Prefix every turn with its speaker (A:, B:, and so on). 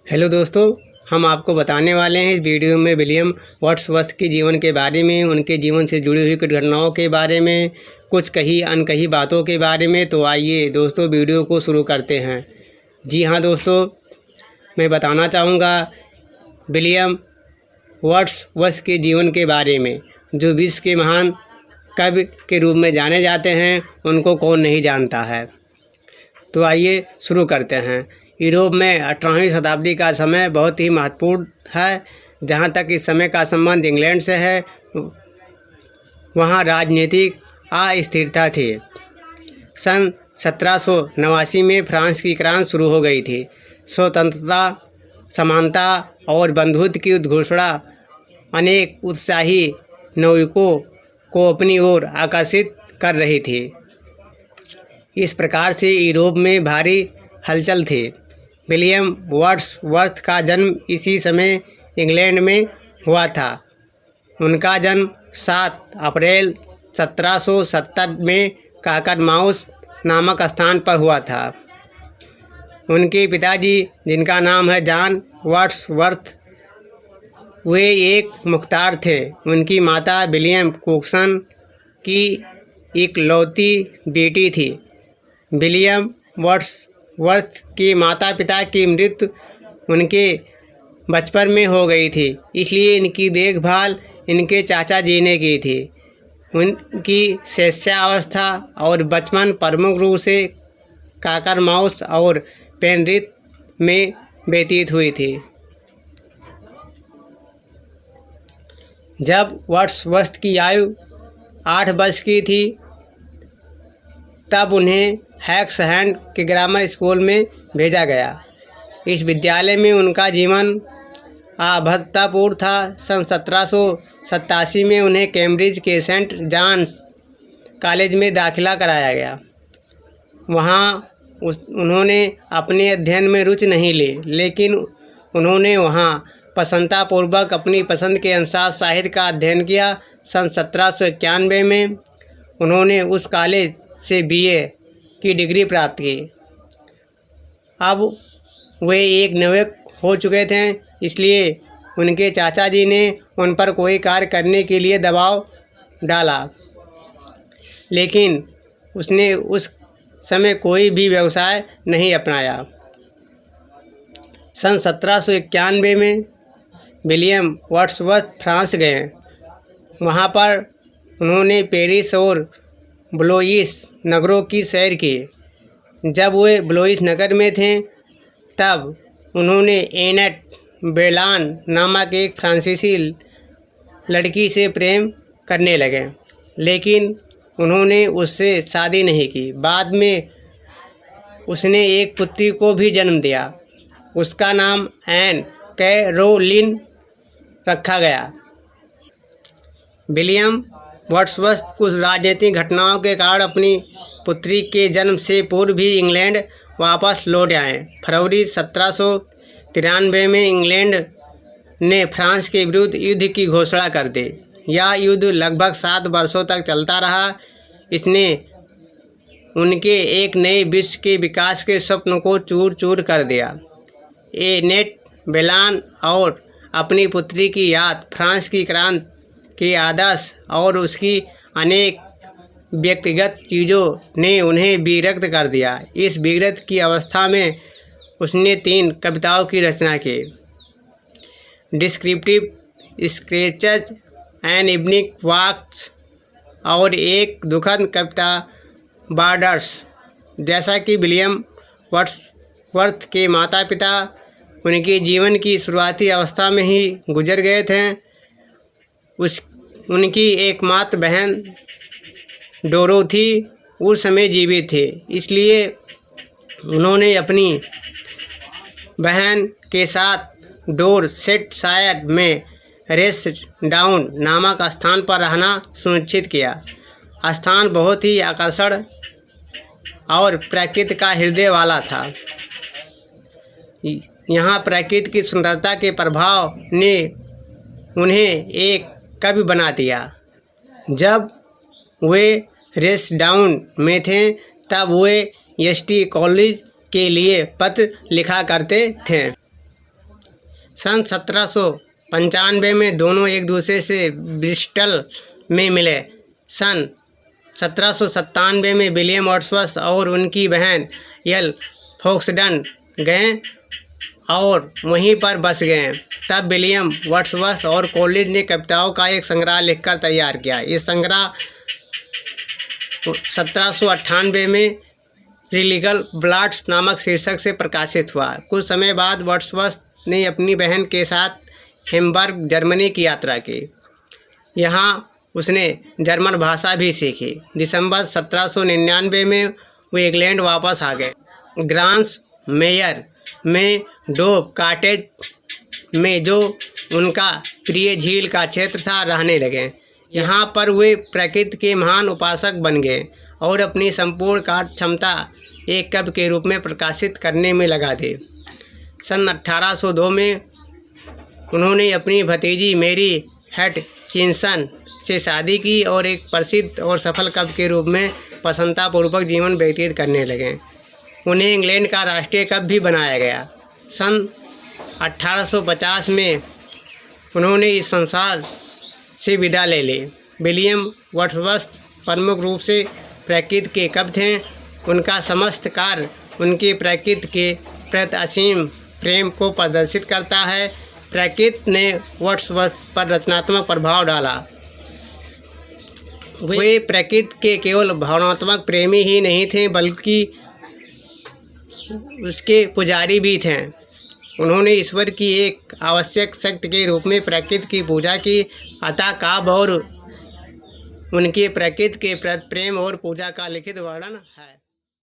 A: Hello दोस्तों, हम आपको बताने वाले हैं इस वीडियो में विलियम वर्ड्सवर्थ के जीवन के बारे में, उनके जीवन से जुड़ी हुई कुछ घटनाओं के बारे में, कुछ कही अनकही बातों के बारे में। तो आइए दोस्तों वीडियो को शुरू करते हैं। जी हाँ दोस्तों, मैं बताना चाहूँगा विलियम वर्ड्सवर्थ के जीवन के बारे में, जो विश्व के महान कवि के रूप में जाने जाते हैं। उनको कौन नहीं जानता है। तो आइए शुरू करते हैं। यूरोप में 18वीं शताब्दी का समय बहुत ही महत्वपूर्ण है। जहाँ तक इस समय का संबंध इंग्लैंड से है, वहाँ राजनीतिक अस्थिरता थी। सन 1789 में फ्रांस की क्रांति शुरू हो गई थी। स्वतंत्रता, समानता और बंधुत्व की उद्घोषणा अनेक उत्साही नाविकों को अपनी ओर आकर्षित कर रही थी। इस प्रकार से यूरोप में भारी हलचल थी। विलियम वर्ड्सवर्थ का जन्म इसी समय इंग्लैंड में हुआ था। उनका जन्म 7 अप्रैल 1770 में काकरमाउथ नामक स्थान पर हुआ था। उनके पिताजी, जिनका नाम है जॉन वर्ड्सवर्थ, वे एक मुख्तार थे। उनकी माता विलियम कोक्सन की इकलौती बेटी थी। विलियम वर्ड्सवर्थ के माता पिता की मृत्यु उनके बचपन में हो गई थी, इसलिए इनकी देखभाल इनके चाचा जी ने की थी। उनकी शिष्यावस्था और बचपन प्रमुख रूप से काकरमाउथ और पेनरिथ में व्यतीत हुई थी। जब वर्ड्सवर्थ की आयु 8 वर्ष की थी, तब उन्हें हैक्सहैंड के ग्रामर स्कूल में भेजा गया। इस विद्यालय में उनका जीवन अभूतपूर्व था। सन 1787 में उन्हें कैम्ब्रिज के सेंट जॉन्स कॉलेज में दाखिला कराया गया। वहाँ उन्होंने अपने अध्ययन में रुचि नहीं ली, लेकिन उन्होंने वहाँ प्रसन्नतापूर्वक अपनी पसंद के अनुसार साहित्य का अध्ययन किया। सन 1791 में उन्होंने उस कॉलेज से BA की डिग्री प्राप्त की। अब वे एक नाविक हो चुके थे, इसलिए उनके चाचा जी ने उन पर कोई कार्य करने के लिए दबाव डाला, लेकिन उसने उस समय कोई भी व्यवसाय नहीं अपनाया। सन 1791 में विलियम वर्ड्सवर्थ फ्रांस गए। वहाँ पर उन्होंने पेरिस और ब्लोइस नगरों की सैर की। जब वे ब्लोइस नगर में थे, तब उन्होंने एनेट बेलान नामक एक फ्रांसीसी लड़की से प्रेम करने लगे, लेकिन उन्होंने उससे शादी नहीं की। बाद में उसने एक पुत्री को भी जन्म दिया। उसका नाम एन कैरोलिन रखा गया। विलियम वर्ड्सवर्थ कुछ राजनीतिक घटनाओं के कारण अपनी पुत्री के जन्म से पूर्व ही इंग्लैंड वापस लौट आए। फरवरी 1793 में इंग्लैंड ने फ्रांस के विरुद्ध युद्ध की घोषणा कर दी। यह युद्ध लगभग 7 वर्षों तक चलता रहा। इसने उनके एक नए विश्व के विकास के स्वप्न को चूर चूर कर दिया। एनेट बेलान और अपनी पुत्री की याद, फ्रांस की क्रांति के आदर्श और उसकी अनेक व्यक्तिगत चीज़ों ने उन्हें विरक्त कर दिया। इस विरक्त की अवस्था में उसने 3 कविताओं की रचना की: डिस्क्रिप्टिव स्केचेज, एन इवनिंग वॉक्स और एक दुखद कविता बॉर्डर्स। जैसा कि विलियम वर्ड्सवर्थ के माता पिता उनके जीवन की शुरुआती अवस्था में ही गुजर गए थे, उनकी एकमात्र बहन डोरोथी उस समय जीवित थी। इसलिए उन्होंने अपनी बहन के साथ डोरसेटशायर में रेसडाउन नामक स्थान पर रहना सुनिश्चित किया। स्थान बहुत ही आकर्षण और प्रकृति का हृदय वाला था। यहाँ प्रकृति की सुंदरता के प्रभाव ने उन्हें एक कवि बना दिया। जब वे रेसडाउन में थे, तब वे ST कॉलेज के लिए पत्र लिखा करते थे। सन 1795 में दोनों एक दूसरे से ब्रिस्टल में मिले। सन 1797 में विलियम वर्ड्सवर्थ और उनकी बहन एल फोक्सटन गए और वहीं पर बस गए। तब विलियम वर्ड्सवर्थ और कोलिंज ने कविताओं का एक संग्रह लिखकर तैयार किया। इस संग्रह 1798 में रिलीगल ब्लड्स नामक शीर्षक से प्रकाशित हुआ। कुछ समय बाद वर्ड्सवर्थ ने अपनी बहन के साथ हैम्बर्ग जर्मनी की यात्रा की। यहाँ उसने जर्मन भाषा भी सीखी। दिसंबर 1799 में वो इंग्लैंड वापस आ गए। ग्रांस मेयर में डोव कॉटेज में, जो उनका प्रिय झील का क्षेत्र था, रहने लगे। यहाँ पर वे प्रकृति के महान उपासक बन गए और अपनी संपूर्ण कार्य क्षमता एक कवि के रूप में प्रकाशित करने में लगा दी। सन 1802 में उन्होंने अपनी भतीजी मेरी हटचिंसन से शादी की और एक प्रसिद्ध और सफल कवि के रूप में प्रसन्नतापूर्वक जीवन व्यतीत करने लगे। उन्हें इंग्लैंड का राष्ट्रीय कवि भी बनाया गया। सन 1850 में उन्होंने इस संसार से विदा ले ली। विलियम वर्ड्सवर्थ प्रमुख रूप से प्रकृति के कवि थे। उनका समस्त कार्य उनके प्रकृति के प्रति असीम प्रेम को प्रदर्शित करता है। प्रकृति ने वर्ड्सवर्थ पर रचनात्मक प्रभाव डाला। वे प्रकृति के केवल भावनात्मक प्रेमी ही नहीं थे, बल्कि उसके पुजारी भी थे। उन्होंने ईश्वर की एक आवश्यक शक्ति के रूप में प्रकृति की पूजा की। अतः काव्य और उनके प्रकृति के प्रति प्रेम और पूजा का लिखित वर्णन है।